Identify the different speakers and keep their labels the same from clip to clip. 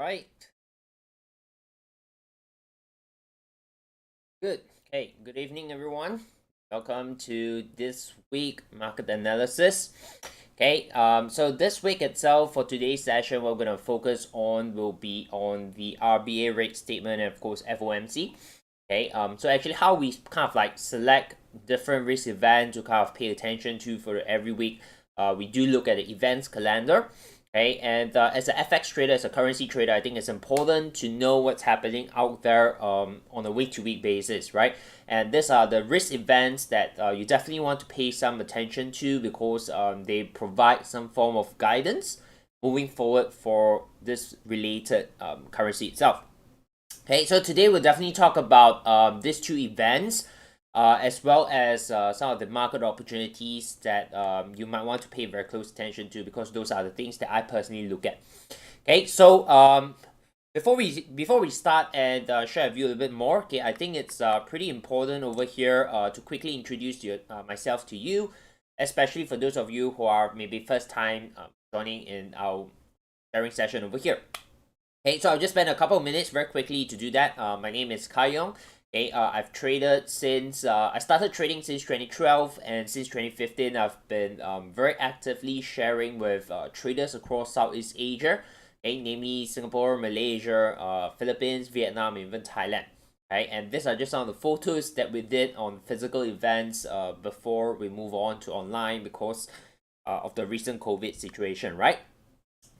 Speaker 1: Right. Good. Okay. Good evening, everyone. Welcome to this week market analysis. Okay. So this week itself for today's session, we're gonna focus on will be on the RBA rate statement and of course FOMC. Okay. So actually, how we kind of like select different risk events to kind of pay attention to for every week. We do look at the events calendar. Okay, and as an FX trader, as a currency trader, I think it's important to know what's happening out there on a week-to-week basis, right? And these are the risk events that you definitely want to pay some attention to because they provide some form of guidance moving forward for this related currency itself. Okay, so today we'll definitely talk about these two events as well as some of the market opportunities that you might want to pay very close attention to because those are the things that I personally look at. Okay, so before we start and share with you a little bit more, okay, I think it's pretty important over here to quickly introduce myself to you, especially for those of you who are maybe first time joining in our sharing session over here. Okay, so I'll just spend a couple of minutes very quickly to do that. My name is Yong. Okay, I've traded since I started trading since 2012, and since 2015, I've been very actively sharing with traders across Southeast Asia, okay, namely Singapore, Malaysia, Philippines, Vietnam, and even Thailand. Okay, and these are just some of the photos that we did on physical events before we move on to online because of the recent COVID situation, right?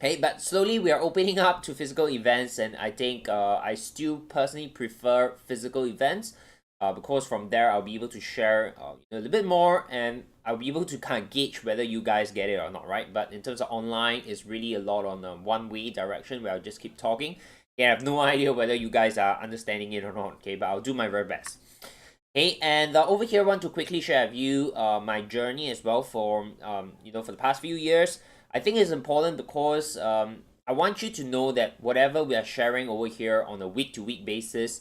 Speaker 1: Okay, but slowly we are opening up to physical events, and I think I still personally prefer physical events because from there I'll be able to share a little bit more, and I'll be able to kind of gauge whether you guys get it or not, right? But in terms of online, it's really a lot on one-way direction where I'll just keep talking. Yeah, I have no idea whether you guys are understanding it or not, okay, but I'll do my very best. Okay, and over here I want to quickly share with you my journey as well for for the past few years. I think it's important because I want you to know that whatever we are sharing over here on a week-to-week basis,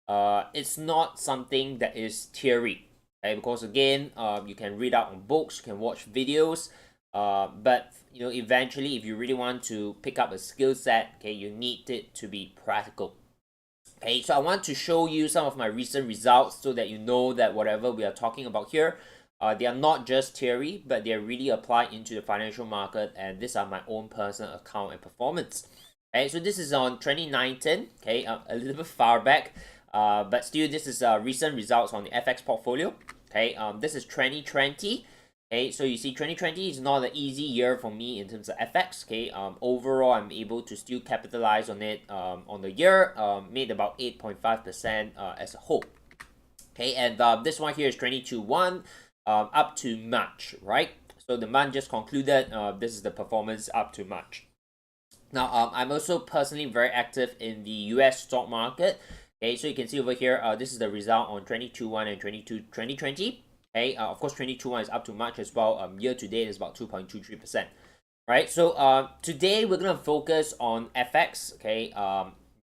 Speaker 1: it's not something that is theory. Okay, because again, you can read out on books, you can watch videos, but eventually, if you really want to pick up a skill set, okay, you need it to be practical. Okay, so I want to show you some of my recent results so that you know that whatever we are talking about here, they are not just theory, but they are really applied into the financial market, and these are my own personal account and performance. Okay, so this is on 2019, okay, a little bit far back, but still this is recent results on the FX portfolio. Okay, this is 2020. Okay, so you see 2020 is not an easy year for me in terms of FX. Okay, overall I'm able to still capitalize on it on the year, made about 8.5% as a whole. Okay, and this one here is 22-1 up to March, right? So the month just concluded. This is the performance up to March. Now, I'm also personally very active in the US stock market. Okay, so you can see over here, this is the result on 22-1 and 2020. Okay, of course, 22-1 is up to March as well. Year to date is about 2.23%. Right, so today we're gonna focus on FX. Okay,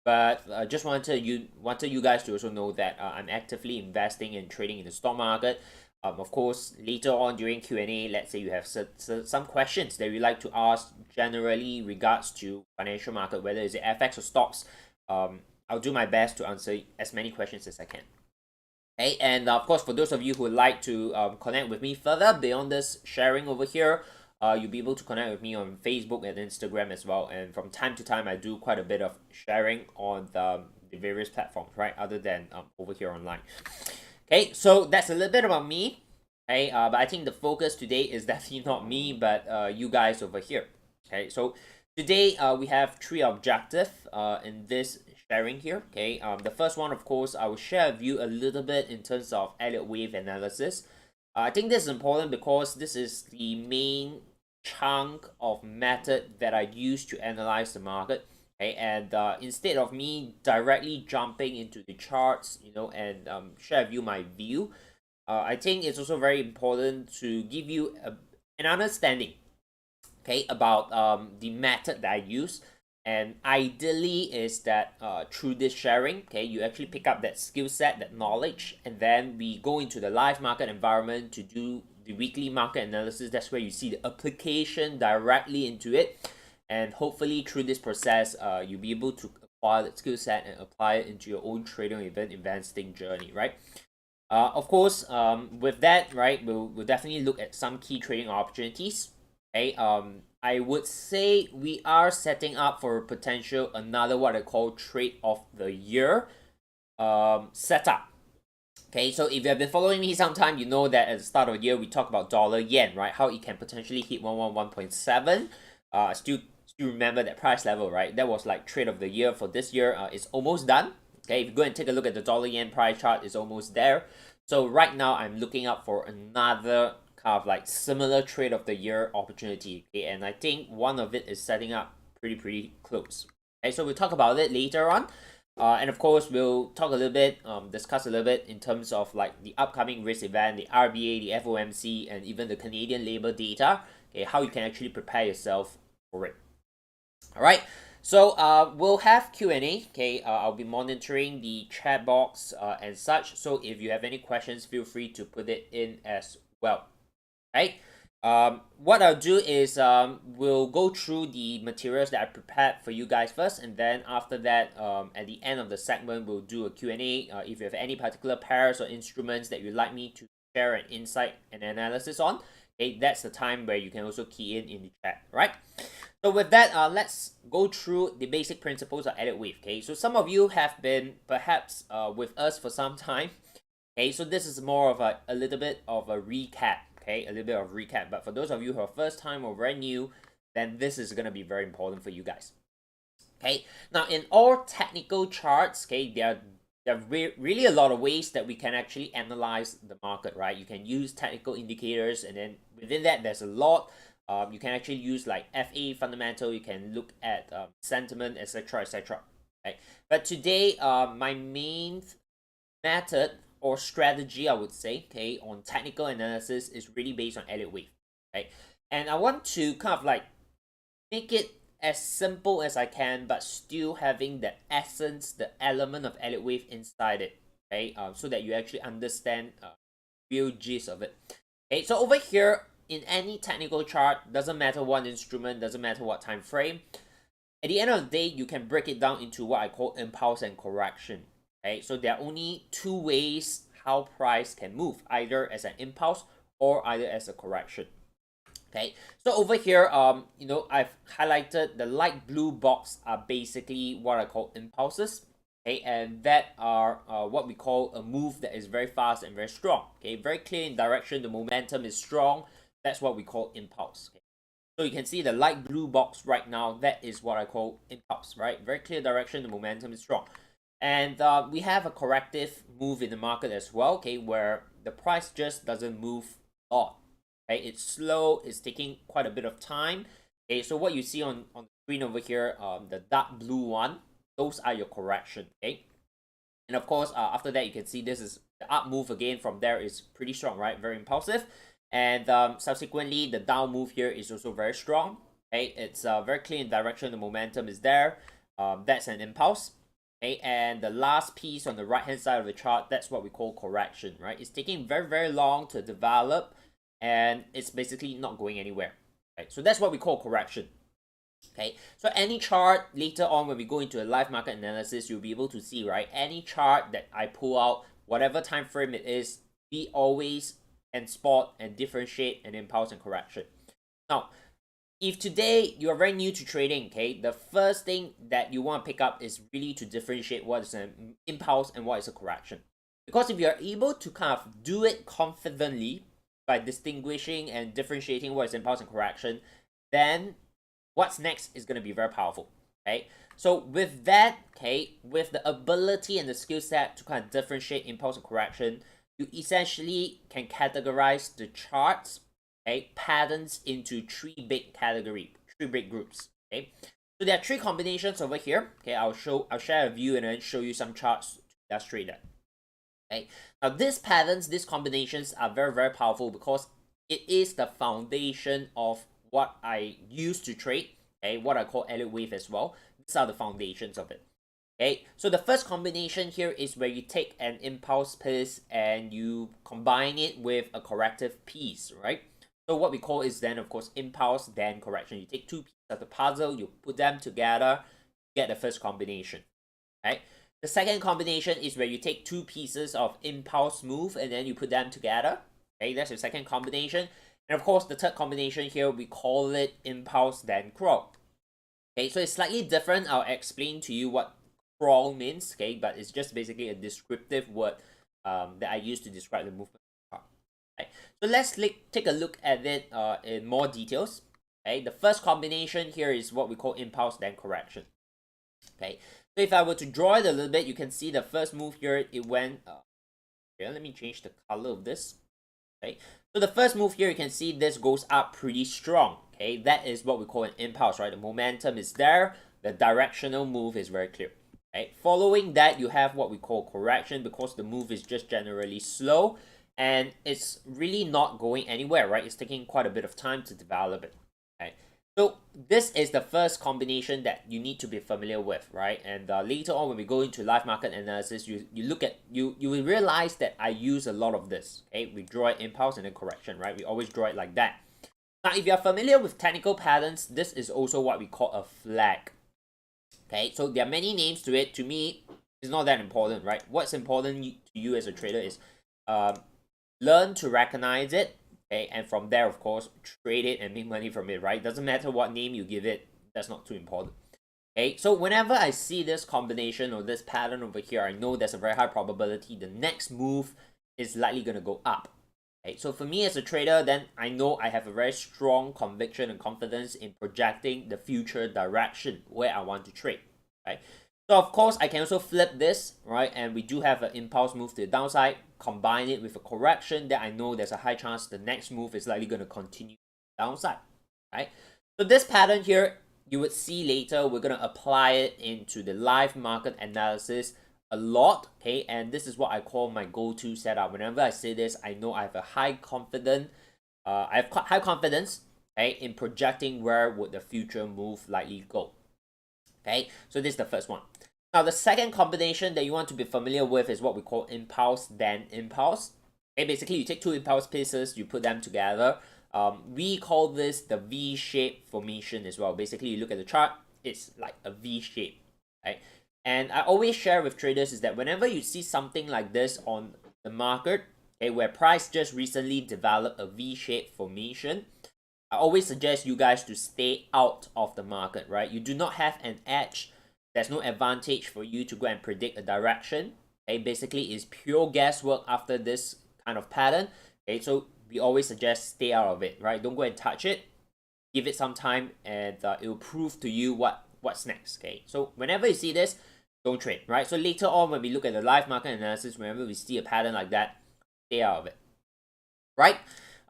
Speaker 1: but just wanted you guys to also know that I'm actively investing and trading in the stock market. Of course, later on during Q&A, let's say you have some questions that you'd like to ask generally regards to financial market, whether it's FX or stocks. I'll do my best to answer as many questions as I can. Okay, and of course, for those of you who would like to connect with me further beyond this sharing over here, you'll be able to connect with me on Facebook and Instagram as well. And from time to time, I do quite a bit of sharing on the various platforms, right? Other than over here online. Okay, so that's a little bit about me. Okay, but I think the focus today is definitely not me, but you guys over here. Okay, so today we have three objectives in this sharing here. Okay, the first one, of course, I will share with you a little bit in terms of Elliott Wave analysis. I think this is important because this is the main chunk of method that I use to analyze the market. Okay, and instead of me directly jumping into the charts, and share with you my view, I think it's also very important to give you an understanding, okay, about the method that I use. And ideally is that through this sharing, okay, you actually pick up that skill set, that knowledge, and then we go into the live market environment to do the weekly market analysis. That's where you see the application directly into it. and hopefully through this process, you'll be able to acquire that skill set and apply it into your own trading event investing journey, right? Of course, with that, right, we'll definitely look at some key trading opportunities. Okay, I would say we are setting up for potential another what I call trade of the year setup. Okay, so if you have been following me sometime, you know that at the start of the year we talked about dollar yen, right? How it can potentially hit 111.7. Still remember that price level, right? That was like trade of the year for this year. It's almost done. Okay, if you go and take a look at the dollar yen price chart, it's almost there. So right now I'm looking out for another kind of like similar trade of the year opportunity. Okay, and I think one of it is setting up pretty close. Okay, so we'll talk about it later on. And of course, we'll talk a little bit, discuss a little bit in terms of like the upcoming risk event, the RBA, the FOMC, and even the Canadian labor data. Okay, how you can actually prepare yourself for it. All right. So we'll have Q&A. Okay, I'll be monitoring the chat box and such. So if you have any questions, feel free to put it in as well. Right. What I'll do is we'll go through the materials that I prepared for you guys first, and then after that, at the end of the segment, we'll do a Q&A. If you have any particular pairs or instruments that you'd like me to share an insight and analysis on, okay, that's the time where you can also key in the chat, right? So with that, let's go through the basic principles of Elliott Wave. Okay, so some of you have been perhaps with us for some time. Okay, so this is more of a little bit of a recap. Okay, a little bit of recap. But for those of you who are first time or very new, then this is going to be very important for you guys. Okay, now in all technical charts, okay, there are really a lot of ways that we can actually analyze the market, right? You can use technical indicators, and then within that, there's a lot. You can actually use like FA fundamental. You can look at sentiment, etc., etc. Right? But today, my main method or strategy, I would say, okay, on technical analysis is really based on Elliott Wave, right? And I want to kind of like make it as simple as I can, but still having the essence, the element of Elliott Wave inside it, okay, so that you actually understand real gist of it. Okay, so over here in any technical chart, doesn't matter what instrument, doesn't matter what time frame. At the end of the day, you can break it down into what I call impulse and correction. Okay, so there are only two ways how price can move, either as an impulse or either as a correction. Okay, so over here, you know, I've highlighted the light blue box are basically what I call impulses. Okay, and that are what we call a move that is very fast and very strong. Okay, very clear in direction, the momentum is strong. That's what we call impulse. Okay? So you can see the light blue box right now, that is what I call impulse, right? Very clear direction, the momentum is strong. And we have a corrective move in the market as well, okay, where the price just doesn't move a lot. Okay, it's slow, it's taking quite a bit of time. Okay, so what you see on the screen over here, the dark blue one, those are your correction, okay? And of course, after that, you can see this is the up move again from there is pretty strong, right? Very impulsive. And subsequently, the down move here is also very strong. Okay, it's very clear in direction, the momentum is there. That's an impulse. Okay, and the last piece on the right hand side of the chart, that's what we call correction, right? It's taking very long to develop, and it's basically not going anywhere. Okay, so that's what we call correction. Okay, so any chart later on when we go into a live market analysis, you'll be able to see, right? Any chart that I pull out, whatever time frame it is, we always can spot and differentiate an impulse and correction. Now, if today you are very new to trading, okay, the first thing that you want to pick up is really to differentiate what is an impulse and what is a correction. Because if you are able to kind of do it confidently by distinguishing and differentiating what is impulse and correction, then what's next is going to be very powerful. Okay, so with that, okay, with the ability and the skill set to kind of differentiate impulse and correction, you essentially can categorize the charts, okay, patterns into three big groups. Okay, so there are three combinations over here. Okay, I'll share a view and then show you some charts to illustrate that. Okay, now these patterns, these combinations are very powerful because it is the foundation of what I use to trade. Okay, what I call Elliott Wave as well. These are the foundations of it. Okay, so the first combination here is where you take an impulse piece and you combine it with a corrective piece, right? So what we call is then, of course, impulse, then correction. You take two pieces of the puzzle, you put them together, get the first combination. Right? The second combination is where you take two pieces of impulse move and then you put them together. Okay, that's your second combination. And of course, the third combination here, we call it impulse then crawl. Okay, so it's slightly different. I'll explain to you what crawl means, okay, but it's just basically a descriptive word that I use to describe the movement. Okay, so let's take a look at it in more details. Okay, the first combination here is what we call impulse then correction. Okay, so if I were to draw it a little bit, you can see the first move here, it went, here, let me change the color of this. Okay, so the first move here, you can see this goes up pretty strong. Okay, that is what we call an impulse, right? The momentum is there, the directional move is very clear. Okay, following that, you have what we call correction because the move is just generally slow and it's really not going anywhere, right? It's taking quite a bit of time to develop it. Okay, so this is the first combination that you need to be familiar with, right? And later on, when we go into live market analysis, you will realize that I use a lot of this. Okay, we draw it impulse and then correction, right? We always draw it like that. Now, if you're familiar with technical patterns, this is also what we call a flag. Okay, so there are many names to it. To me, it's not that important, right? What's important to you as a trader is learn to recognize it. Okay, and from there, of course, trade it and make money from it, right? Doesn't matter what name you give it, that's not too important. Okay, so whenever I see this combination or this pattern over here, I know there's a very high probability the next move is likely going to go up. Okay, so for me as a trader, then I know I have a very strong conviction and confidence in projecting the future direction where I want to trade. Right? So of course, I can also flip this, right? And we do have an impulse move to the downside, combine it with a correction that I know there's a high chance the next move is likely going to continue downside, right? So this pattern here, you would see later, we're going to apply it into the live market analysis a lot, okay? And this is what I call my go-to setup. Whenever I say this, I know I have a high confidence, okay, in projecting where would the future move likely go. Okay, so this is the first one. Now, the second combination that you want to be familiar with is what we call impulse then impulse. Okay, basically, you take two impulse pieces, you put them together. We call this the V-shape formation as well. Basically, you look at the chart, it's like a V shape, right? And I always share with traders is that whenever you see something like this on the market, okay, where price just recently developed a V-shape formation, I always suggest you guys to stay out of the market, right? You do not have an edge. There's no advantage for you to go and predict a direction. Okay, basically it's pure guesswork after this kind of pattern. Okay, so we always suggest stay out of it, right? Don't go and touch it. Give it some time and it will prove to you what's next. Okay, so whenever you see this, don't trade, right? So later on when we look at the live market analysis, whenever we see a pattern like that, stay out of it, right?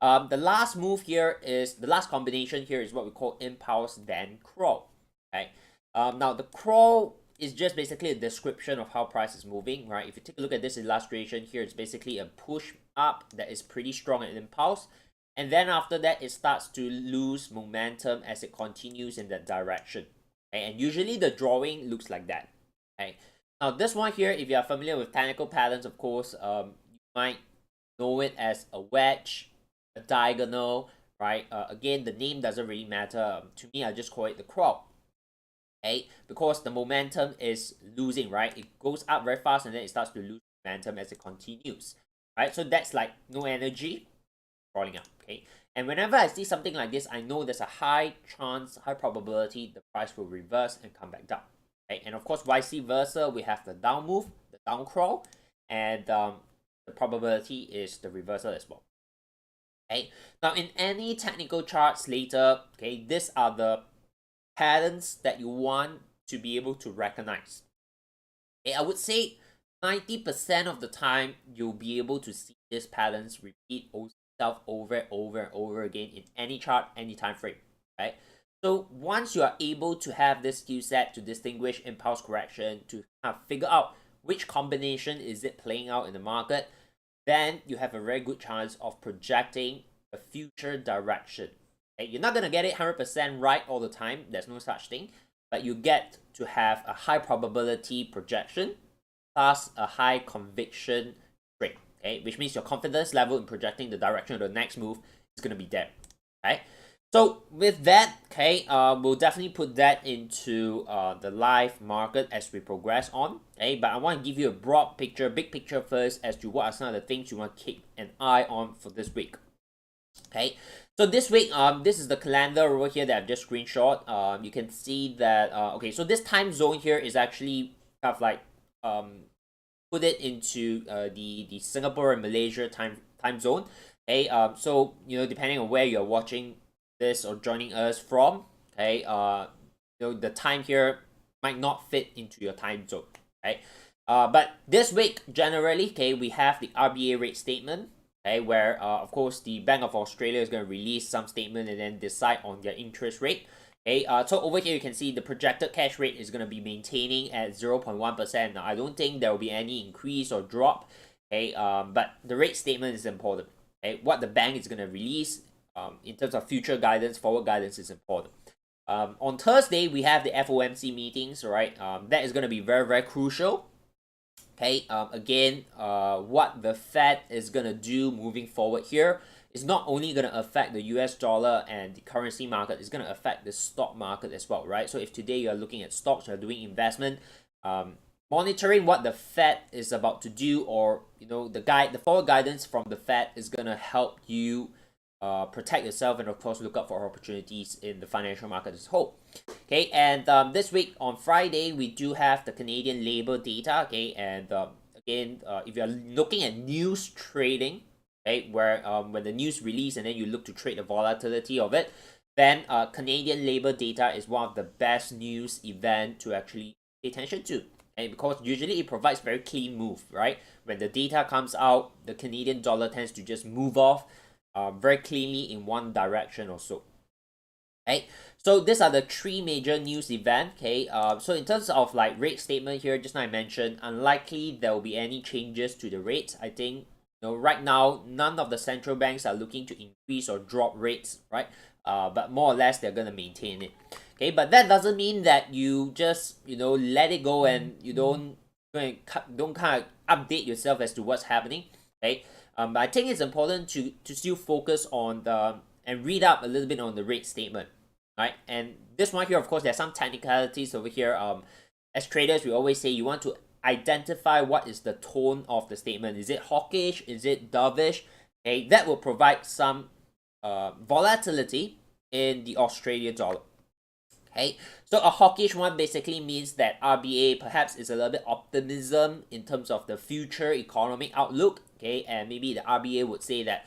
Speaker 1: The last move here is, the last combination here is what we call impulse then crawl. Okay. Now the crawl is just basically a description of how price is moving, right? If you take a look at this illustration here, it's basically a push up that is pretty strong at impulse. And then after that, it starts to lose momentum as it continues in that direction. Okay. And usually the drawing looks like that. Okay. Now this one here, if you are familiar with technical patterns, of course, you might know it as a wedge, a diagonal, right? Again, the name doesn't really matter. To me, I just call it the crawl. Okay, because the momentum is losing, right? It goes up very fast and then it starts to lose momentum as it continues, right? So that's like no energy, crawling up, okay? And whenever I see something like this, I know there's a high chance, high probability the price will reverse and come back down. Okay, and of course, vice versa, we have the down move, the down crawl, and the probability is the reversal as well. Okay, now in any technical charts later, okay, these are the patterns that you want to be able to recognize. Okay, I would say 90% of the time you'll be able to see these patterns repeat itself over and over again in any chart, any time frame. Right? So once you are able to have this skill set to distinguish impulse correction, to kind of figure out which combination is it playing out in the market, then you have a very good chance of projecting a future direction. Okay? You're not going to get it 100% right all the time. There's no such thing. But you get to have a high probability projection plus a high conviction trade. Okay? Which means your confidence level in projecting the direction of the next move is going to be there. Right? So with that, okay, we'll definitely put that into the live market as we progress on. Okay, but I want to give you a broad picture, big picture first as to what are some of the things you want to keep an eye on for this week. Okay, so this week, this is the calendar over here that I've just screenshot. You can see that okay, so this time zone here is actually kind of like put it into the Singapore and Malaysia time zone. Okay, so depending on where you're watching this or joining us from, okay, the time here might not fit into your time zone. Okay, but this week generally, okay, we have the RBA rate statement. Okay, where of course the Bank of Australia is going to release some statement and then decide on their interest rate. Okay, so over here you can see the projected cash rate is going to be maintaining at 0.1%. Now I don't think there will be any increase or drop. Okay, but the rate statement is important. Okay, what the bank is going to release in terms of future guidance, forward guidance is important. On Thursday we have the FOMC meetings, right? That is going to be very, very crucial. Okay, again, what the Fed is going to do moving forward here is not only going to affect the US dollar and the currency market, it's going to affect the stock market as well, right? So if today you're looking at stocks, you're doing investment, monitoring what the Fed is about to do, or the forward guidance from the Fed is going to help you protect yourself and of course look out for opportunities in the financial market as a whole. Okay, and this week on Friday we do have the Canadian labor data. Okay, and again, if you're looking at news trading, okay, where when the news release and then you look to trade the volatility of it, then Canadian labor data is one of the best news event to actually pay attention to. And because usually it provides very clean move, right? When the data comes out, the Canadian dollar tends to just move off very cleanly in one direction or so. Okay, so these are the three major news events. Okay, so in terms of like rate statement here, just now I mentioned, unlikely there will be any changes to the rates. I think right now none of the central banks are looking to increase or drop rates, right? But more or less they're gonna maintain it. Okay, but that doesn't mean that you just let it go and you don't kind of update yourself as to what's happening. Okay, but I think it's important to still focus on and read up a little bit on the rate statement, right? And this one here, of course, there's some technicalities over here. As traders, we always say you want to identify what is the tone of the statement. Is it hawkish? Is it dovish? Okay, that will provide some volatility in the Australian dollar. Okay, so a hawkish one basically means that RBA perhaps is a little bit optimism in terms of the future economic outlook. Okay, and maybe the RBA would say that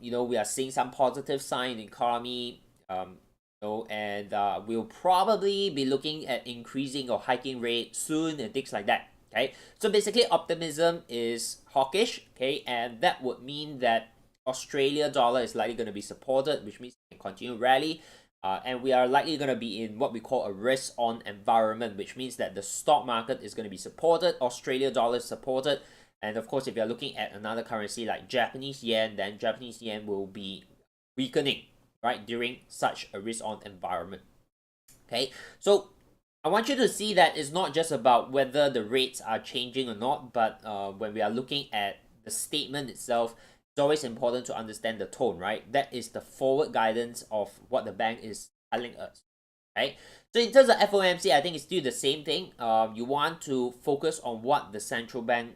Speaker 1: we are seeing some positive sign in the economy, and we'll probably be looking at increasing or hiking rate soon and things like that. Okay, so basically optimism is hawkish. Okay, and that would mean that Australia dollar is likely going to be supported, which means it can continue rally. And we are likely going to be in what we call a risk-on environment, which means that the stock market is going to be supported, Australia dollar is supported, and of course if you're looking at another currency like Japanese yen, then Japanese yen will be weakening, right, during such a risk-on environment. Okay, so I want you to see that it's not just about whether the rates are changing or not, but when we are looking at the statement itself, it's always important to understand the tone, right? That is the forward guidance of what the bank is telling us, right? So in terms of FOMC, I think it's still the same thing. You want to focus on what the central bank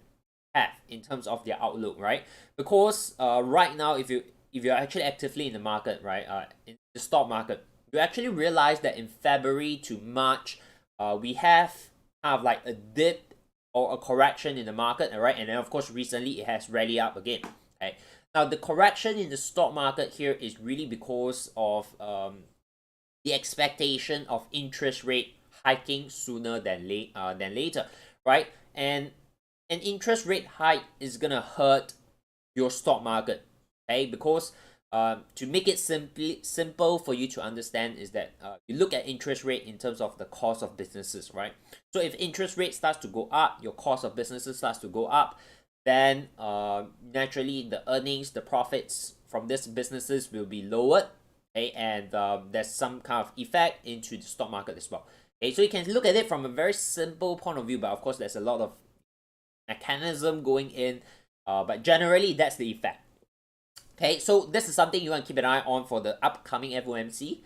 Speaker 1: have in terms of their outlook, right? Because right now, if you're actually actively in the market, right, in the stock market, you actually realize that in February to March, we have kind of like a dip or a correction in the market, right? And then of course recently it has rallied up again. Okay. Now the correction in the stock market here is really because of the expectation of interest rate hiking sooner than later, right? And an interest rate hike is gonna hurt your stock market, okay? Because to make it simple for you to understand is that you look at interest rate in terms of the cost of businesses, right? So if interest rate starts to go up, your cost of businesses starts to go up, then naturally the earnings, the profits from these businesses will be lowered, okay? And there's some kind of effect into the stock market as well. Okay, so you can look at it from a very simple point of view, but of course there's a lot of mechanism going in, but generally that's the effect. Okay, so this is something you want to keep an eye on for the upcoming FOMC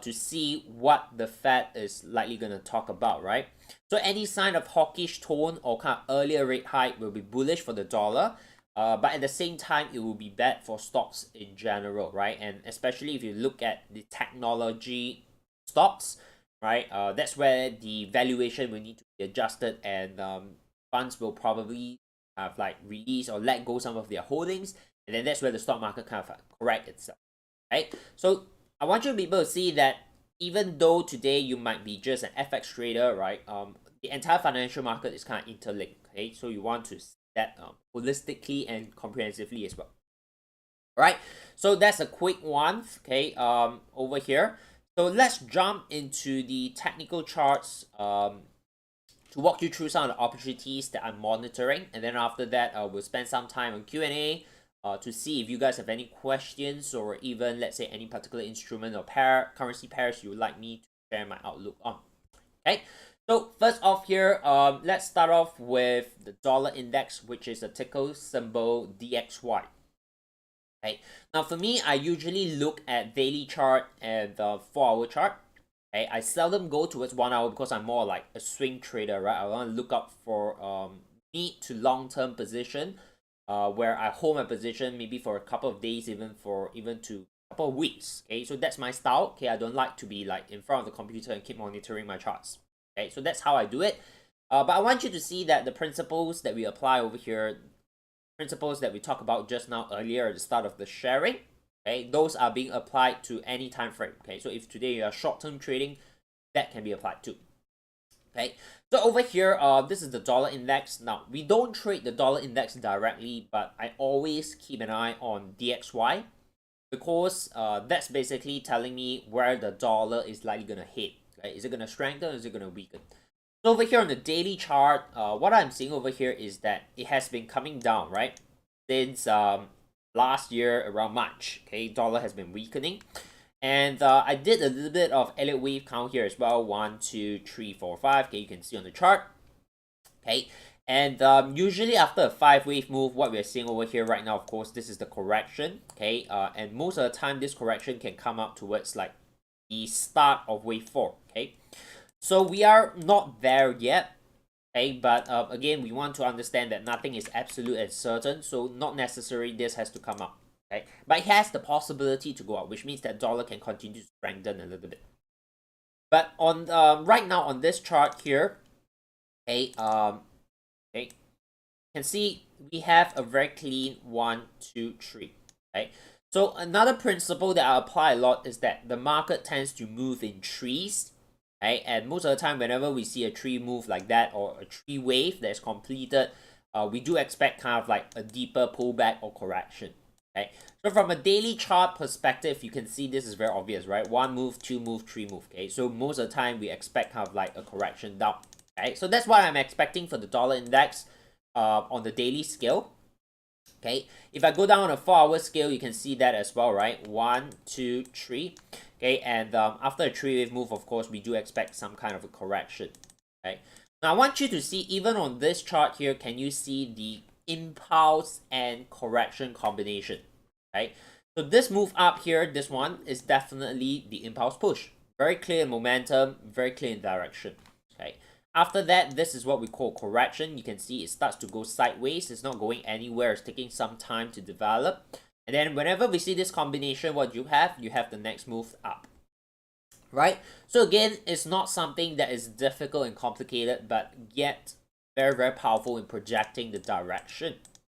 Speaker 1: to see what the Fed is likely going to talk about, right? So any sign of hawkish tone or kind of earlier rate hike will be bullish for the dollar, but at the same time, it will be bad for stocks in general, right? And especially if you look at the technology stocks, right? That's where the valuation will need to be adjusted, and funds will probably have like release or let go some of their holdings, and then that's where the stock market kind of correct itself, right? So I want you to be able to see that even though today you might be just an FX trader, right? The entire financial market is kind of interlinked, okay? So you want to see that holistically and comprehensively as well. All right, so that's a quick one, okay? Over here. So let's jump into the technical charts to walk you through some of the opportunities that I'm monitoring, and then after that, we'll spend some time on Q&A to see if you guys have any questions, or even let's say any particular instrument or currency pairs you would like me to share my outlook on. Okay, so first off here, let's start off with the dollar index, which is a ticker symbol DXY. Okay, now for me, I usually look at daily chart and the 4-hour chart. Okay, I seldom go towards 1 hour because I'm more like a swing trader, right? I want to look up for mid to long-term position, where I hold my position maybe for a couple of days, even to a couple of weeks. Okay, so that's my style. Okay, I don't like to be like in front of the computer and keep monitoring my charts. Okay, so that's how I do it. But I want you to see that the principles that we apply over here, principles that we talked about just now earlier at the start of the sharing, okay, those are being applied to any time frame. Okay, so if today you are short-term trading, that can be applied too. Okay, so over here, this is the dollar index. Now, we don't trade the dollar index directly, but I always keep an eye on DXY, because that's basically telling me where the dollar is likely going to hit. Okay? Is it going to strengthen or is it going to weaken? So over here on the daily chart, what I'm seeing over here is that it has been coming down, right? Since last year around March, okay, dollar has been weakening. And I did a little bit of Elliott Wave count here as well. 1, 2, 3, 4, 5. Okay, you can see on the chart. Okay, and usually after a 5-wave move, what we're seeing over here right now, of course, this is the correction. Okay, and most of the time, this correction can come up towards like the start of wave 4. Okay, so we are not there yet. Okay, but again, we want to understand that nothing is absolute and certain, so not necessarily this has to come up. Okay, but it has the possibility to go up, which means that dollar can continue to strengthen a little bit. But on right now on this chart here, okay, okay, you can see we have a very clean 1, 2, 3. Okay, so another principle that I apply a lot is that the market tends to move in threes. Okay, and most of the time, whenever we see a tree move like that, or a tree wave that's completed, we do expect kind of like a deeper pullback or correction. Okay, so from a daily chart perspective, you can see this is very obvious, right? 1 move, 2 move, 3 move. Okay, so most of the time we expect kind of like a correction down. Okay, so that's what I'm expecting for the dollar index on the daily scale. Okay, if I go down on a 4-hour scale, you can see that as well, right? 1, 2, 3. Okay, and after a 3-wave move, of course, we do expect some kind of a correction. Okay, now I want you to see, even on this chart here, can you see the impulse and correction combination? Okay, so this move up here, this one is definitely the impulse push. Very clear in momentum, very clear in direction. Okay, after that, this is what we call correction. You can see it starts to go sideways. It's not going anywhere. It's taking some time to develop. And then whenever we see this combination, what you have the next move up. Right? So again, it's not something that is difficult and complicated, but yet very, very powerful in projecting the direction.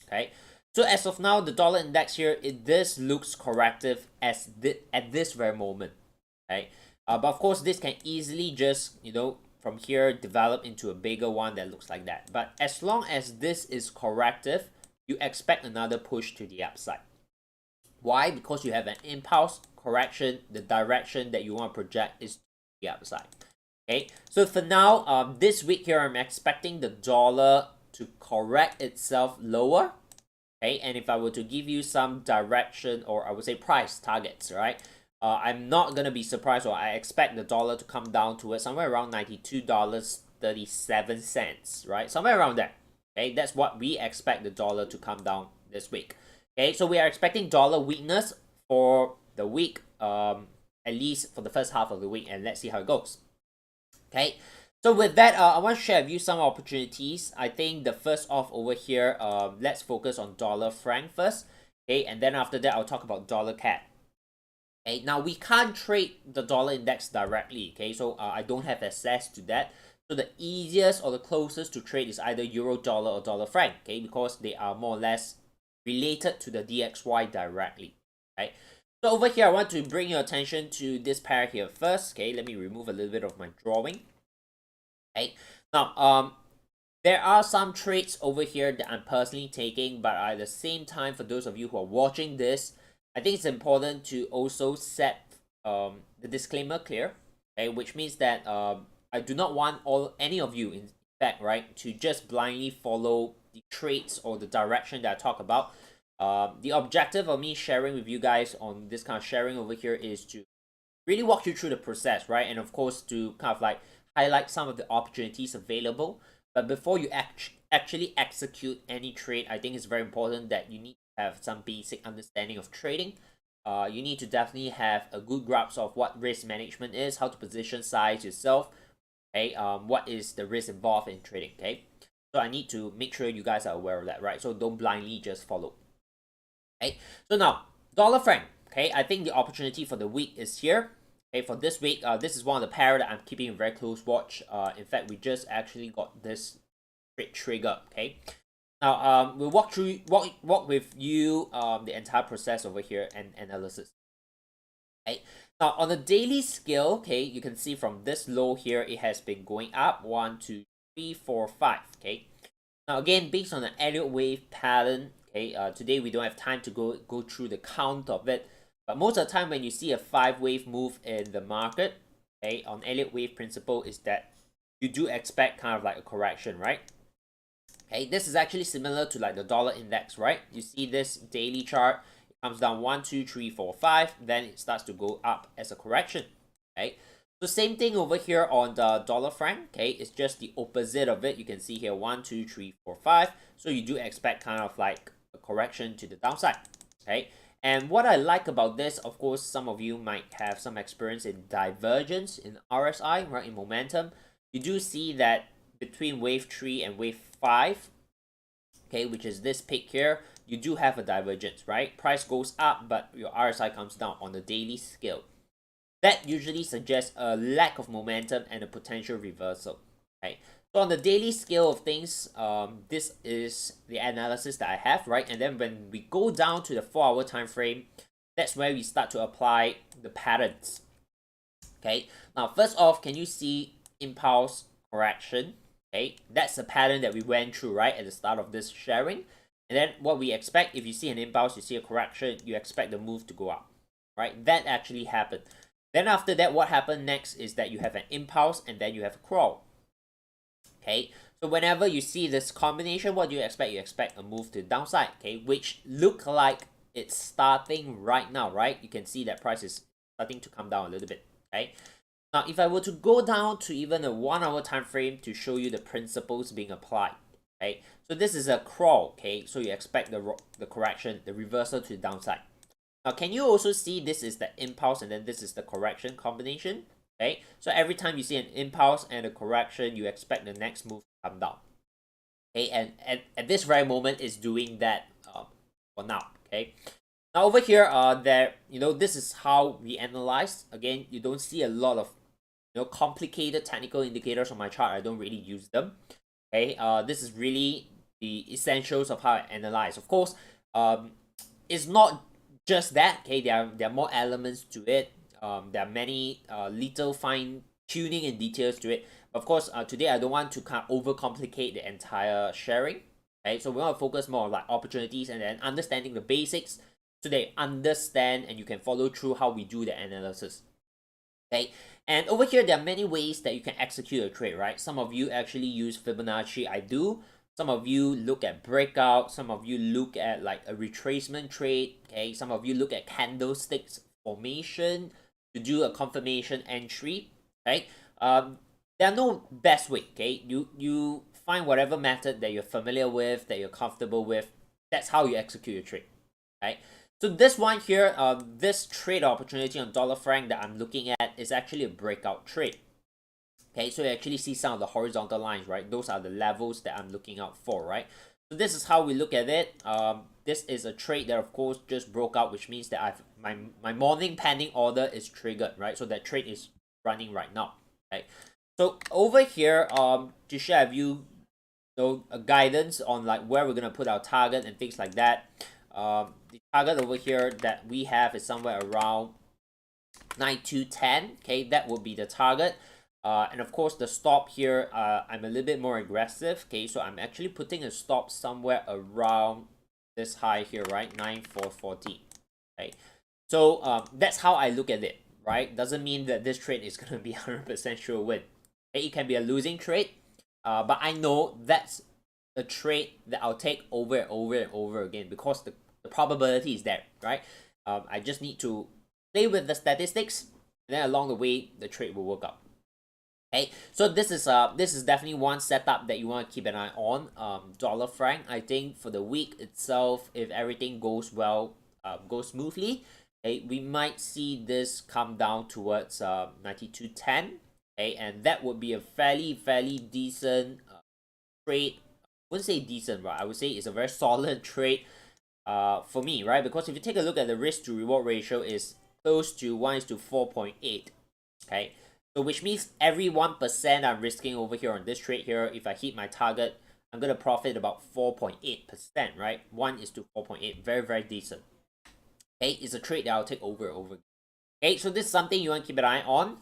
Speaker 1: Okay? So as of now, the dollar index here, this looks corrective at this very moment. Okay? But of course, this can easily just, from here develop into a bigger one that looks like that. But as long as this is corrective, you expect another push to the upside. Why? Because you have an impulse correction. The direction that you want to project is to the upside. Okay, so for now, this week here, I'm expecting the dollar to correct itself lower. Okay, and if I were to give you some direction, or I would say price targets, right? I'm not gonna be surprised, or I expect the dollar to come down towards somewhere around $92.37, right? Somewhere around there. Okay, that's what we expect the dollar to come down this week. Okay, so we are expecting dollar weakness for the week, at least for the first half of the week, and let's see how it goes. Okay, so with that, I want to share with you some opportunities. I think the first off over here, let's focus on dollar franc first. Okay, and then after that, I'll talk about dollar CAD. Okay, now we can't trade the dollar index directly. Okay, so I don't have access to that. So the easiest or the closest to trade is either euro dollar or dollar franc. Okay, because they are more or less related to the DXY directly. Okay, so over here, I want to bring your attention to this pair here first. Okay, let me remove a little bit of my drawing. Okay, now there are some trades over here that I'm personally taking, but at the same time, for those of you who are watching this, I think it's important to also set the disclaimer clear. Okay, which means that I do not want any of you, in fact, right, to just blindly follow the trades or the direction that I talk about. The objective of me sharing with you guys on this kind of sharing over here is to really walk you through the process, right? And of course, to kind of like highlight some of the opportunities available. But before you actually execute any trade, I think it's very important that you need to have some basic understanding of trading. You need to definitely have a good grasp of what risk management is, how to position size yourself, okay? What is the risk involved in trading, okay? So I need to make sure you guys are aware of that, right? So don't blindly just follow. Okay, so now dollar franc. Okay, I think the opportunity for the week is here. Okay, for this week, this is one of the pair that I'm keeping a very close watch. In fact, we just actually got this trade trigger. Okay, now we'll walk with you the entire process over here and analysis. Okay, now on the daily scale, okay, you can see from this low here, it has been going up 1, 2, 3, 4, 5. Okay, now again, based on the Elliott Wave pattern. Okay, today we don't have time to go through the count of it, but most of the time when you see a 5-wave move in the market, okay, on Elliott Wave principle is that you do expect kind of like a correction, right? Okay, this is actually similar to like the dollar index, right? You see this daily chart, it comes down 1, 2, 3, 4, 5, then it starts to go up as a correction. Okay, so same thing over here on the dollar franc. Okay, it's just the opposite of it. You can see here 1, 2, 3, 4, 5. So you do expect kind of like a correction to the downside. Okay, and what I like about this, of course, some of you might have some experience in divergence in RSI, right? In momentum, you do see that between wave 3 and wave 5, okay, which is this peak here, you do have a divergence, right? Price goes up, but your RSI comes down on the daily scale. That usually suggests a lack of momentum and a potential reversal. Okay, so on the daily scale of things, this is the analysis that I have, right? And then when we go down to the 4-hour time frame, that's where we start to apply the patterns. Okay, now first off, can you see impulse correction? Okay, that's the pattern that we went through, right, at the start of this sharing. And then what we expect, if you see an impulse, you see a correction, you expect the move to go up, right? That actually happened. Then after that, what happened next is that you have an impulse and then you have a crawl. Okay, so whenever you see this combination, what do you expect? You expect a move to the downside, okay, which look like it's starting right now, right? You can see that price is starting to come down a little bit, okay? Now, if I were to go down to even a 1-hour time frame to show you the principles being applied, okay? So this is a crawl, okay? So you expect the correction, the reversal to the downside. Now, can you also see this is the impulse and then this is the correction combination? Okay, so every time you see an impulse and a correction, you expect the next move to come down. Okay, and at this very moment, it's doing that for now. Okay, now over here, this is how we analyze. Again, you don't see a lot of complicated technical indicators on my chart. I don't really use them. Okay, this is really the essentials of how I analyze. Of course, it's not just that. Okay, there are more elements to it. There are many little fine tuning and details to it. Of course, today I don't want to kind of overcomplicate the entire sharing. Okay, so we want to focus more on like opportunities and then understanding the basics so they understand and you can follow through how we do the analysis. Okay, and over here there are many ways that you can execute a trade, right? Some of you actually use Fibonacci. I do. Some of you look at breakout. Some of you look at like a retracement trade. Okay, some of you look at candlesticks formation to do a confirmation entry. Okay, there are no best way. Okay, you find whatever method that you're familiar with, that you're comfortable with. That's how you execute your trade. Okay, so this one here, this trade opportunity on dollar franc that I'm looking at is actually a breakout trade. Okay, so you actually see some of the horizontal lines, right? Those are the levels that I'm looking out for, right? So this is how we look at it. This is a trade that of course just broke out, which means that my morning pending order is triggered, right? So that trade is running right now. Okay, so over here, to share with you, a guidance on like where we're gonna put our target and things like that. The target over here that we have is somewhere around 9210. Okay, that will be the target. And of course the stop here, I'm a little bit more aggressive. Okay, so I'm actually putting a stop somewhere around this high here, right? 9440. Okay, so that's how I look at it, right? Doesn't mean that this trade is gonna be 100% sure win. Okay, it can be a losing trade, but I know that's a trade that I'll take over and over and over again because the probability is there, right? I just need to play with the statistics, and then along the way the trade will work out. Okay, so this is definitely one setup that you want to keep an eye on. Dollar franc, I think for the week itself, if everything goes well, goes smoothly, okay, we might see this come down towards 9210. Okay, and that would be a fairly decent trade. I wouldn't say decent, but I would say it's a very solid trade for me, right? Because if you take a look at the risk to reward ratio, is close to 1:4.8. Okay, so which means every 1% I'm risking over here on this trade here, if I hit my target, I'm gonna profit about 4.8%, right? 1:4.8, very decent. Okay, it's a trade that I'll take over and over. Okay, so this is something you want to keep an eye on,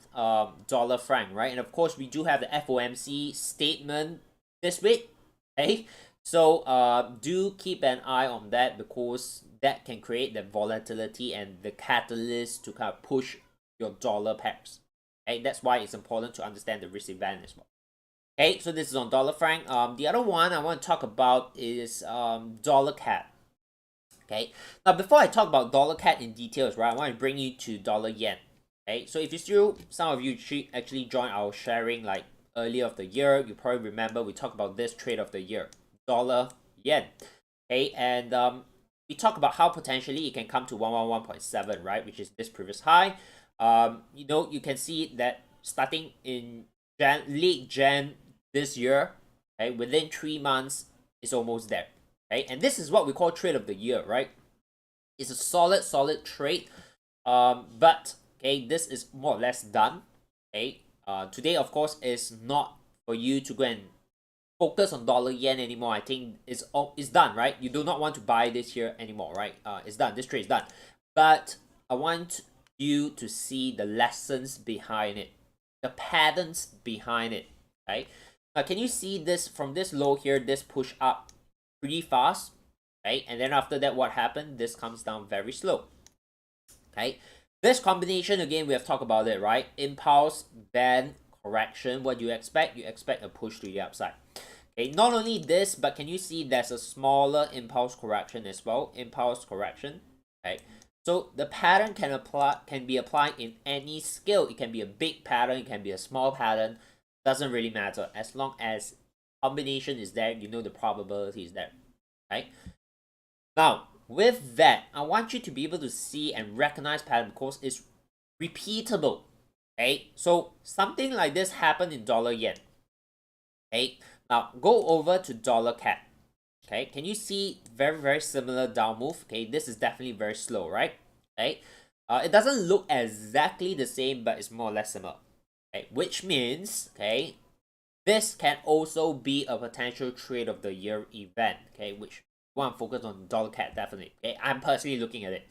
Speaker 1: dollar franc, right? And of course, we do have the FOMC statement this week. Okay, so do keep an eye on that because that can create the volatility and the catalyst to kind of push your dollar pairs. Okay, that's why it's important to understand the risk event as well. Okay, so this is on dollar franc. The other one I want to talk about is dollar CAD. Okay, now before I talk about dollar CAD in details, right, I want to bring you to dollar yen. Okay, so if you still, some of you actually joined our sharing like earlier of the year, you probably remember we talked about this trade of the year, dollar yen. Okay, and we talked about how potentially it can come to 111.7, right, which is this previous high. You know, you can see that starting in late Jan this year, okay, within 3 months, it's almost there. Okay, and this is what we call trade of the year, right? It's a solid trade, but okay, this is more or less done. Okay, today of course is not for you to go and focus on dollar yen anymore. I think it's done, right? You do not want to buy this here anymore, right? It's done. This trade is done, but I want you to see the lessons behind it, the patterns behind it. Okay, now can you see this from this low here? This push up pretty fast, okay, and then after that what happened? This comes down very slow. Okay, this combination again, we have talked about it, right? Impulse, band, correction. What do you expect? You expect a push to the upside. Okay, not only this, but can you see there's a smaller impulse correction as well? Impulse correction. Okay, so the pattern can be applied in any scale. It can be a big pattern, it can be a small pattern. Doesn't really matter as long as combination is there, you know the probability is there, right? Now, with that, I want you to be able to see and recognize pattern because it's repeatable, okay? So something like this happened in dollar yen, okay? Now, go over to dollar CAD, okay? Can you see very similar down move? Okay, this is definitely very slow, right? Okay, it doesn't look exactly the same, but it's more or less similar, okay? Which means, okay, this can also be a potential trade of the year event, okay, which you want to focus on dollar CAD definitely. Okay, I'm personally looking at it.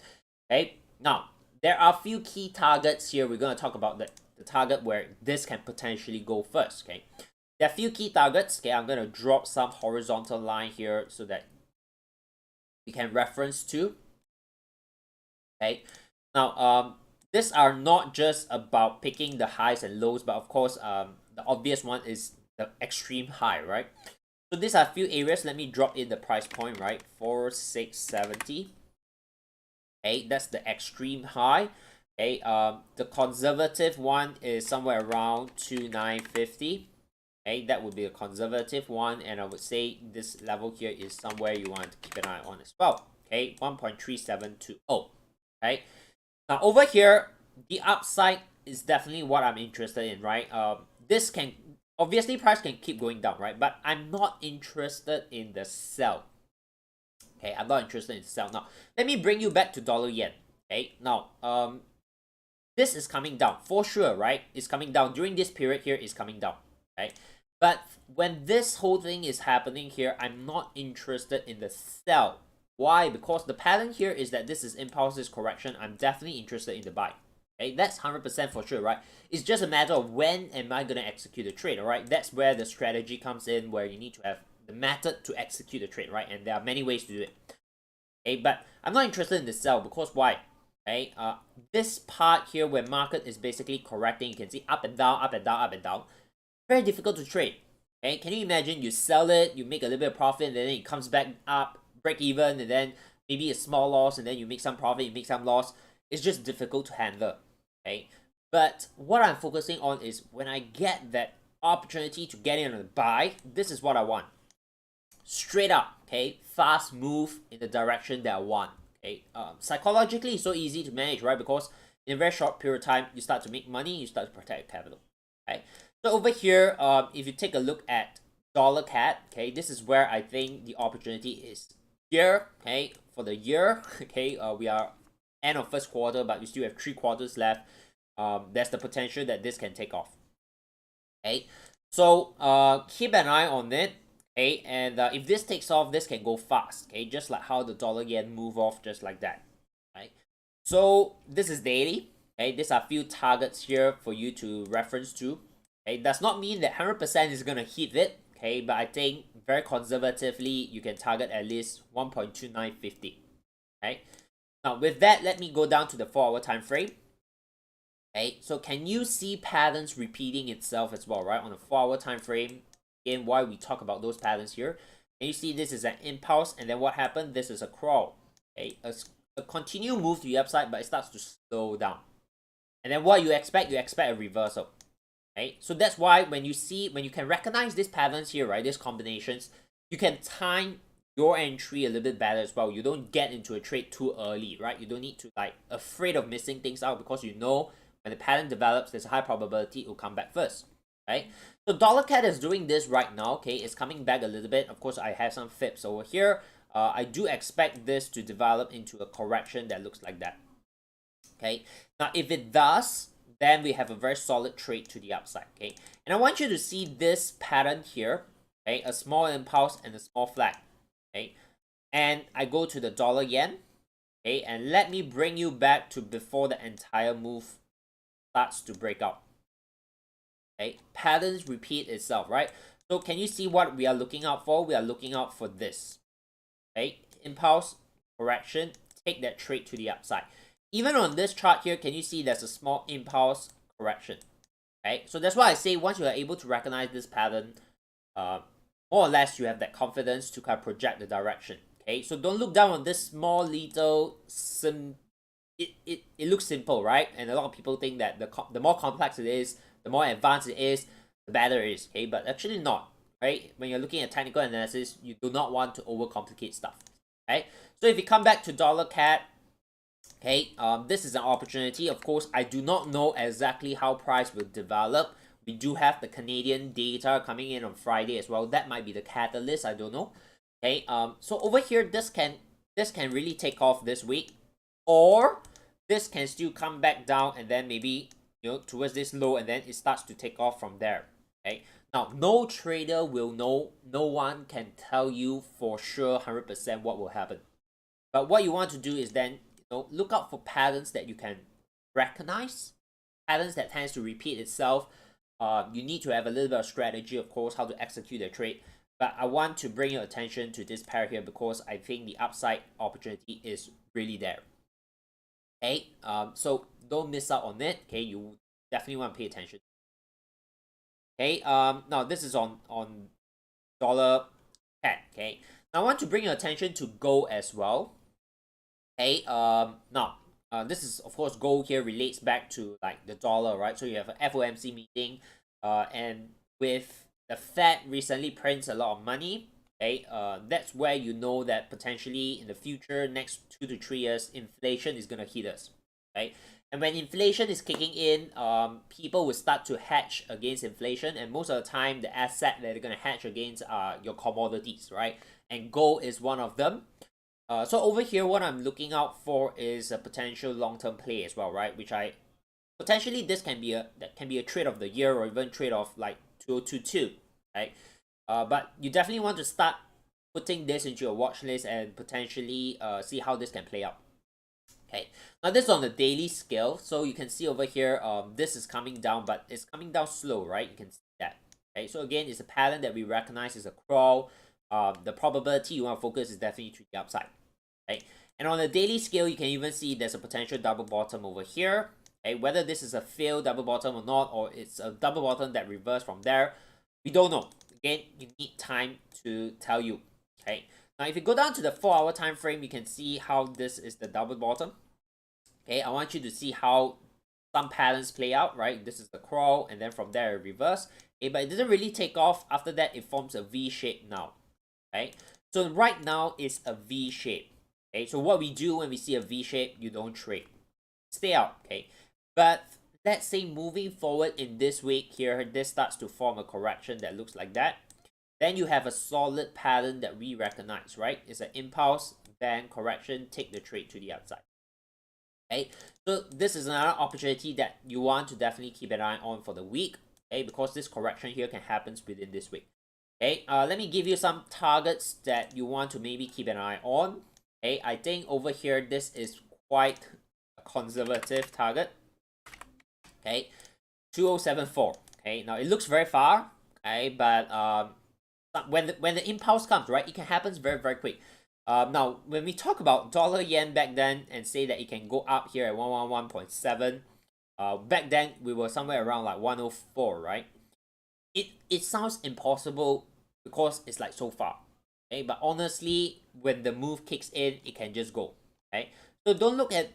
Speaker 1: Okay, now there are a few key targets here. We're going to talk about the target where this can potentially go first. Okay, there are a few key targets. Okay, I'm going to drop some horizontal line here so that we can reference to. Okay, now these are not just about picking the highs and lows, but of course the obvious one is the extreme high, right? So these are a few areas. Let me drop in the price point, right? 4670. Okay, that's the extreme high. Okay, the conservative one is somewhere around 2950. Okay, that would be a conservative one, and I would say this level here is somewhere you want to keep an eye on as well. okay, 1.3720, right? Now over here, the upside is definitely what I'm interested in, right? This can, obviously price can keep going down, right? But I'm not interested in the sell. Okay, I'm not interested in the sell. Now, let me bring you back to dollar yen. Okay, now, this is coming down for sure, right? It's coming down during this period here. It's coming down, right? But when this whole thing is happening here, I'm not interested in the sell. Why? Because the pattern here is that this is impulse correction. I'm definitely interested in the buy. Okay, that's 100% for sure, right? It's just a matter of when am I going to execute the trade, all right? That's where the strategy comes in, where you need to have the method to execute the trade, right? And there are many ways to do it. Okay, but I'm not interested in the sell because why? Okay, this part here where market is basically correcting, you can see up and down, up and down, up and down. Very difficult to trade. Okay, can you imagine you sell it, you make a little bit of profit, and then it comes back up, break even, and then maybe a small loss, and then you make some profit, you make some loss. It's just difficult to handle. Okay, but what I'm focusing on is when I get that opportunity to get in on the buy, this is what I want. Straight up, okay, fast move in the direction that I want. Okay, psychologically it's so easy to manage, right? Because in a very short period of time, you start to make money, you start to protect your capital. Okay, so over here, if you take a look at dollar CAD, okay, this is where I think the opportunity is here. Okay, for the year, okay, we are end of first quarter, but we still have 3 quarters left. There's the potential that this can take off. Okay, so keep an eye on it. Okay, and if this takes off, this can go fast. Okay, just like how the dollar yen move off just like that. Right. So this is daily. Okay, these are few targets here for you to reference to. Okay, does not mean that 100% is gonna hit it. Okay, but I think very conservatively you can target at least 1.2950. Okay. Now with that, let me go down to the 4-hour time frame. Okay, so can you see patterns repeating itself as well, right? On the 4-hour time frame. Again, why we talk about those patterns here. And you see this is an impulse, and then what happened? This is a crawl. Okay, a continued move to the upside, but it starts to slow down. And then what you expect a reversal. Okay, so that's why when you can recognize these patterns here, right? These combinations, you can time your entry a little bit better as well. You don't get into a trade too early, right? You don't need to like afraid of missing things out because you know when the pattern develops, there's a high probability it will come back first, right? So dollar CAD is doing this right now. Okay, it's coming back a little bit. Of course, I have some fips over here. I do expect this to develop into a correction that looks like that. Okay, now if it does, then we have a very solid trade to the upside. Okay, and I want you to see this pattern here. Okay, a small impulse and a small flag. Okay, and I go to the dollar yen. Okay, and let me bring you back to before the entire move starts to break out. Okay, patterns repeat itself, right? So can you see what we are looking out for? We are looking out for this. Okay, impulse, correction, take that trade to the upside. Even on this chart here, can you see there's a small impulse correction? Okay, so that's why I say once you are able to recognize this pattern, more or less you have that confidence to kind of project the direction. Okay, so don't look down on this small little it looks simple, right? And a lot of people think that the more complex it is, the more advanced it is, the better it is. Okay, but actually not, right? When you're looking at technical analysis, you do not want to overcomplicate stuff. Okay, so if you come back to dollar CAD, okay, this is an opportunity. Of course, I do not know exactly how price will develop. We do have the Canadian data coming in on Friday as well. That might be the catalyst. I don't know. Okay, so over here, this can really take off this week, or this can still come back down and then maybe, you know, towards this low, and then it starts to take off from there. Okay, now no trader will know, no one can tell you for sure 100% what will happen. But what you want to do is then, you know, look out for patterns that you can recognize, patterns that tends to repeat itself. You need to have a little bit of strategy, of course, how to execute the trade. But I want to bring your attention to this pair here because I think the upside opportunity is really there. Okay, so don't miss out on it. Okay, you definitely want to pay attention. Okay, now this is on dollar CAD. Okay, now I want to bring your attention to gold as well. Okay, now this is, of course, gold here relates back to like the dollar, right? So you have an FOMC meeting, and with the Fed recently prints a lot of money. Okay, that's where you know that potentially in the future, next 2 to 3 years, inflation is gonna hit us. Okay, and when inflation is kicking in, people will start to hedge against inflation, and most of the time, the asset that they're gonna hedge against are your commodities, right? And gold is one of them. So over here, what I'm looking out for is a potential long-term play as well, right? Which I potentially this can be a trade of the year or even trade of like 2022, right? But you definitely want to start putting this into your watch list and potentially see how this can play out. Okay, now this is on the daily scale, so you can see over here, this is coming down, but it's coming down slow, right? You can see that. Okay, so again, it's a pattern that we recognize is a crawl. The probability you want to focus is definitely to the upside. Okay, and on the daily scale, you can even see there's a potential double bottom over here. Okay, whether this is a failed double bottom or not, or it's a double bottom that reversed from there, we don't know. Again, you need time to tell you. Okay, now if you go down to the 4-hour time frame, you can see how this is the double bottom. Okay, I want you to see how some patterns play out, right? This is the crawl, and then from there it reverse. Okay, but it doesn't really take off. After that, it forms a V shape now. Okay, so right now it's a V shape. Okay, so what we do when we see a V shape, you don't trade. Stay out, okay? But let's say moving forward in this week here, this starts to form a correction that looks like that. Then you have a solid pattern that we recognize, right? It's an impulse, then correction, take the trade to the upside. Okay, so this is another opportunity that you want to definitely keep an eye on for the week, okay? Because this correction here can happen within this week. Okay, let me give you some targets that you want to maybe keep an eye on. Okay, I think over here this is quite a conservative target. Okay, 2074. Okay, now it looks very far. Okay, but when the impulse comes, right, it can happen very, very quick. Now when we talk about dollar yen back then and say that it can go up here at 111.7, back then we were somewhere around like 104, right? It sounds impossible because it's like so far. Okay, but honestly, when the move kicks in, it can just go. Okay, so don't look at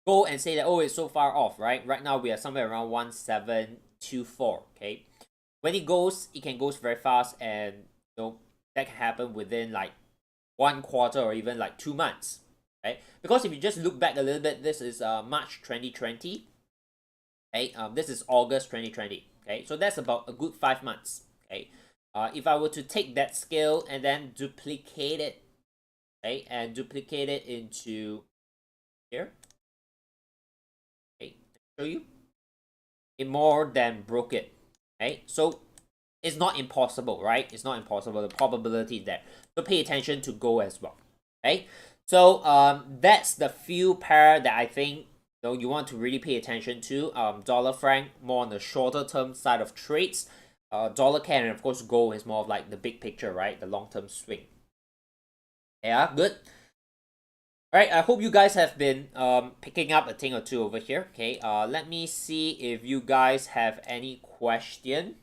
Speaker 1: go and say that, oh, it's so far off, right? Right now we are somewhere around 1724. Okay, when it goes, it can go very fast, and you know that can happen within like 1 quarter or even like 2 months. Okay, because if you just look back a little bit, this is March 2020. Okay, this is August 2020. Okay, so that's about a good 5 months. Okay, if I were to take that scale and then duplicate it, okay, and duplicate it into here, okay, show you, it more than broke it. Okay, so it's not impossible, right? It's not impossible. The probability is there. So pay attention to go as well. Okay, so that's the few pair that I think you want to really pay attention to. Dollar franc more on the shorter term side of trades. Dollar CAD, and of course gold is more of like the big picture, right? The long term swing. Yeah, good. Alright, I hope you guys have been picking up a thing or two over here. Okay, let me see if you guys have any question.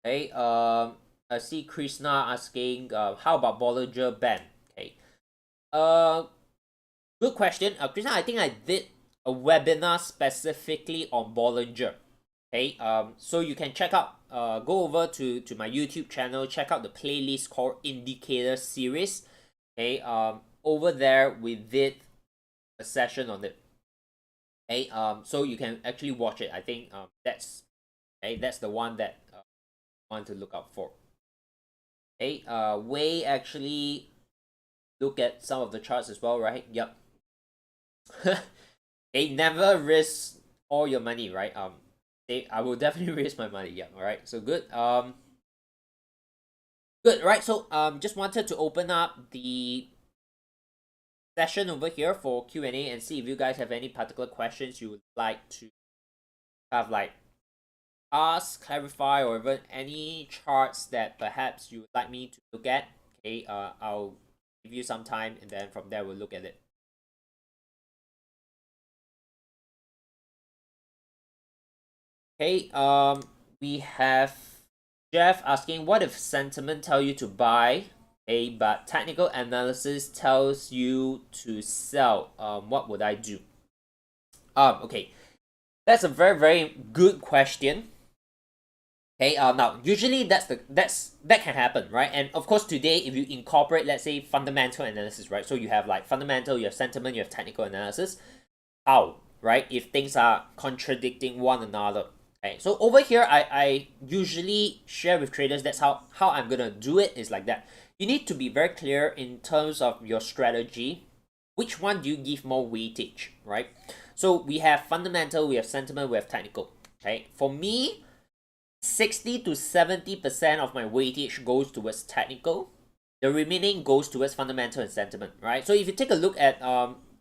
Speaker 1: Okay, I see Krishna asking, how about Bollinger Band? Okay, good question. Krishna, I think I did a webinar specifically on Bollinger. Okay, so you can check out, go over to my YouTube channel, check out the playlist called Indicator Series. Okay, over there we did a session on it. Okay, so you can actually watch it. I think that's the one that want to look out for. Okay, Wei actually look at some of the charts as well, right? Yep. Okay, never risk all your money, right? I will definitely risk my money. Yeah, all right. So good. Good, right? So just wanted to open up the session over here for Q&A and see if you guys have any particular questions you would like to have, like ask, clarify, or even any charts that perhaps you would like me to look at. Okay, I'll give you some time, and then from there we'll look at it. Okay, we have Jeff asking, what if sentiment tell you to buy, but technical analysis tells you to sell? What would I do? Okay, that's a very, very good question. Okay, now usually that can happen, right? And of course today, if you incorporate, let's say, fundamental analysis, right? So you have like fundamental, you have sentiment, you have technical analysis. How, right? If things are contradicting one another. Okay, so over here, I usually share with traders, that's how I'm gonna do it, is like that. You need to be very clear in terms of your strategy. Which one do you give more weightage, right? So we have fundamental, we have sentiment, we have technical. Okay, for me, 60 to 70% of my weightage goes towards technical. The remaining goes towards fundamental and sentiment, right? So if you take a look at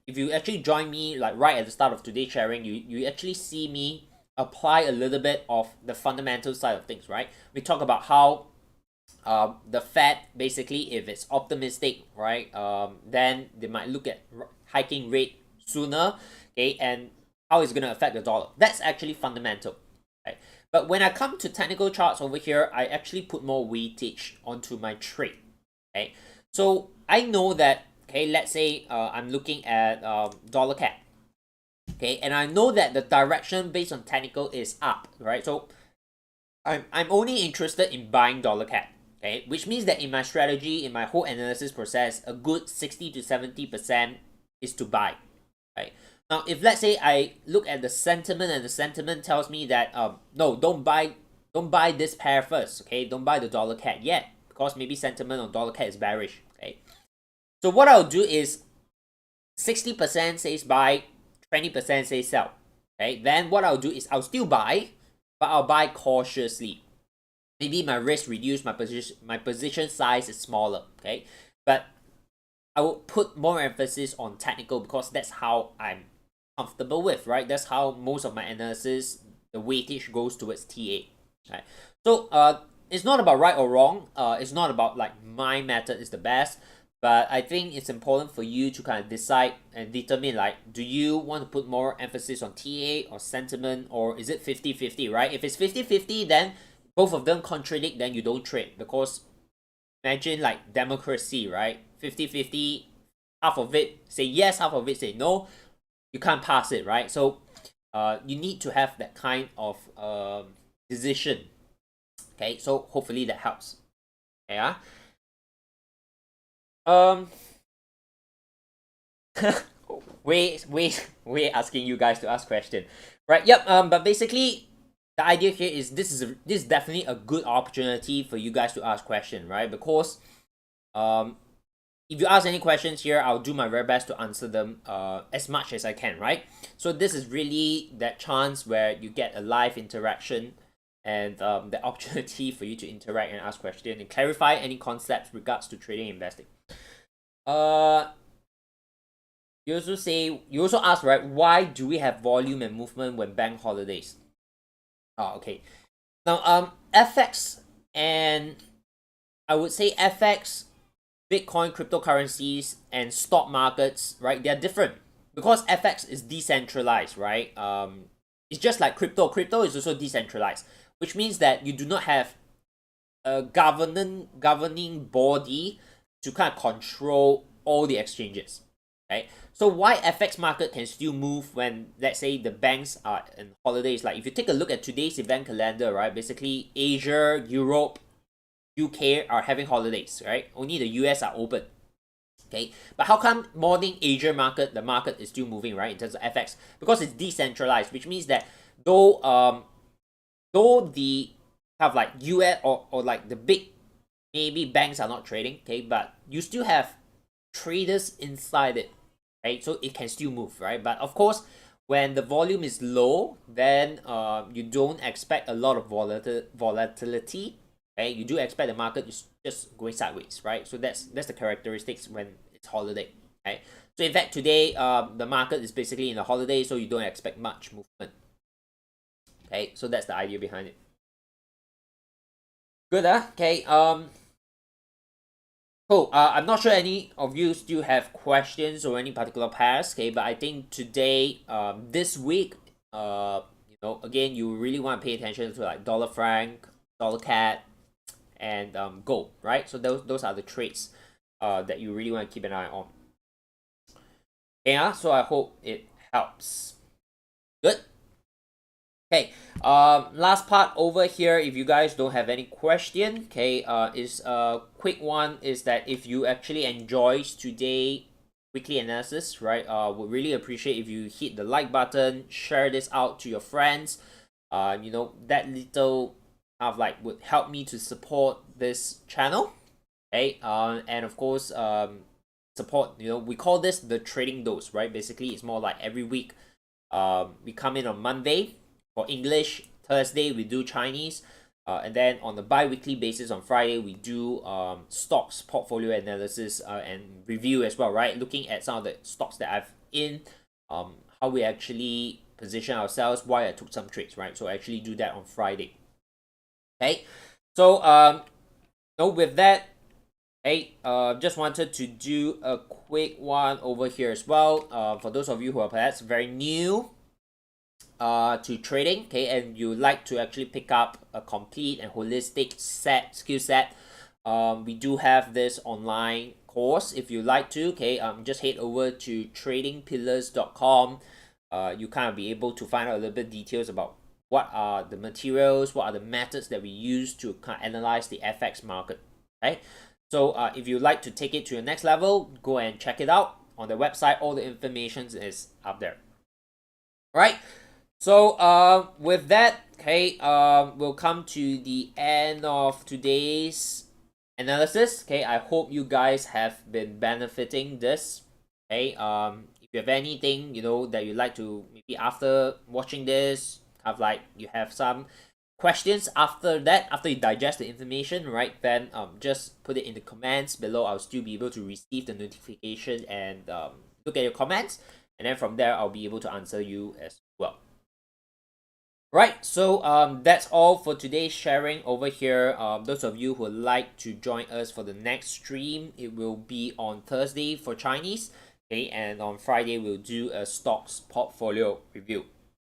Speaker 1: if you actually join me like right at the start of today's sharing, you actually see me apply a little bit of the fundamental side of things, right? We talk about how the Fed, basically, if it's optimistic, right, then they might look at hiking rate sooner, okay, and how it's going to affect the dollar. That's actually fundamental, right? But when I come to technical charts over here, I actually put more weightage onto my trade, okay? So I know that, okay, let's say I'm looking at dollar CAD, okay, and I know that the direction based on technical is up, right? So I'm only interested in buying dollar CAD, okay, which means that in my strategy, in my whole analysis process, a good 60 to 70% is to buy, right? Now, if let's say I look at the sentiment and the sentiment tells me that no, don't buy this pair first, okay, don't buy the dollar CAD yet, because maybe sentiment on dollar CAD is bearish, okay. So what I'll do is 60% says buy, 20% says sell, okay. Then what I'll do is I'll still buy, but I'll buy cautiously. Maybe my risk reduced, my position size is smaller, okay. But I will put more emphasis on technical because that's how I'm comfortable with, right? That's how most of my analysis, the weightage goes towards TA, right? So it's not about right or wrong. It's not about like my method is the best, but I think it's important for you to kind of decide and determine, like, do you want to put more emphasis on TA or sentiment, or is it 50-50, right? If it's 50-50, then both of them contradict, then you don't trade, because imagine like democracy, right? 50-50, half of it say yes, half of it say no. You can't pass it, right? So you need to have that kind of decision. Okay, so hopefully that helps. Yeah. Wait, asking you guys to ask question, right? Yep. But basically, the idea here is this is definitely a good opportunity for you guys to ask question, right? Because if you ask any questions here, I'll do my very best to answer them as much as I can, right? So this is really that chance where you get a live interaction and the opportunity for you to interact and ask questions and clarify any concepts regards to trading and investing. You also ask, right, why do we have volume and movement when bank holidays? Okay. Now FX and I would say FX, Bitcoin, cryptocurrencies, and stock markets, right? They're different because FX is decentralized, right? It's just like crypto. Crypto is also decentralized, which means that you do not have a governing body to kind of control all the exchanges, right? So why FX market can still move when, let's say, the banks are in holidays? Like if you take a look at today's event calendar, right? Basically, Asia, Europe, UK are having holidays, right? Only the US are open. Okay, but how come morning Asia market, the market is still moving, right, in terms of FX? Because it's decentralized, which means that though the have like US or like the big maybe banks are not trading, okay, but you still have traders inside it, right? So it can still move, right? But of course, when the volume is low, then you don't expect a lot of volatility. Okay, you do expect the market is just going sideways, right? So that's the characteristics when it's holiday, right? So in fact, today the market is basically in a holiday, so you don't expect much movement. Okay, so that's the idea behind it. Good, okay. Cool. I'm not sure any of you still have questions or any particular pairs, okay? But I think today, this week, you know, again, you really want to pay attention to like dollar franc, dollar CAD, and gold, right? So those are the trades that you really want to keep an eye on. Yeah, so I hope it helps. Good. Okay, last part over here, if you guys don't have any question, okay, is a quick one, is that if you actually enjoyed today weekly analysis, right, would really appreciate if you hit the like button, share this out to your friends. You know, that little kind of like would help me to support this channel. Okay, and of course, support, you know, we call this the trading dose, right? Basically, it's more like every week, we come in on Monday for English, Thursday we do Chinese, and then on the bi-weekly basis on Friday we do stocks portfolio analysis and review as well, right? Looking at some of the stocks that I've in, how we actually position ourselves, why I took some trades, right? So I actually do that on Friday. Okay, so with that, hey, just wanted to do a quick one over here as well. For those of you who are perhaps very new to trading, okay, and you like to actually pick up a complete and holistic skill set, we do have this online course if you like to. Okay, just head over to tradingpillars.com. You kind of be able to find out a little bit details about what are the materials, what are the methods that we use to kind of analyze the FX market. Okay, so if you like to take it to the next level, go and check it out on the website. All the information is up there. All right. So with that, okay, we'll come to the end of today's analysis. Okay, I hope you guys have been benefiting this. Okay, if you have anything, you know, that you'd like to, maybe after watching this, have like you have some questions after that, after you digest the information, right, then just put it in the comments below. I'll still be able to receive the notification and look at your comments, and then from there I'll be able to answer you as well. Right, so that's all for today's sharing over here. Those of you who would like to join us for the next stream, it will be on Thursday for Chinese, okay, and on Friday we'll do a stocks portfolio review.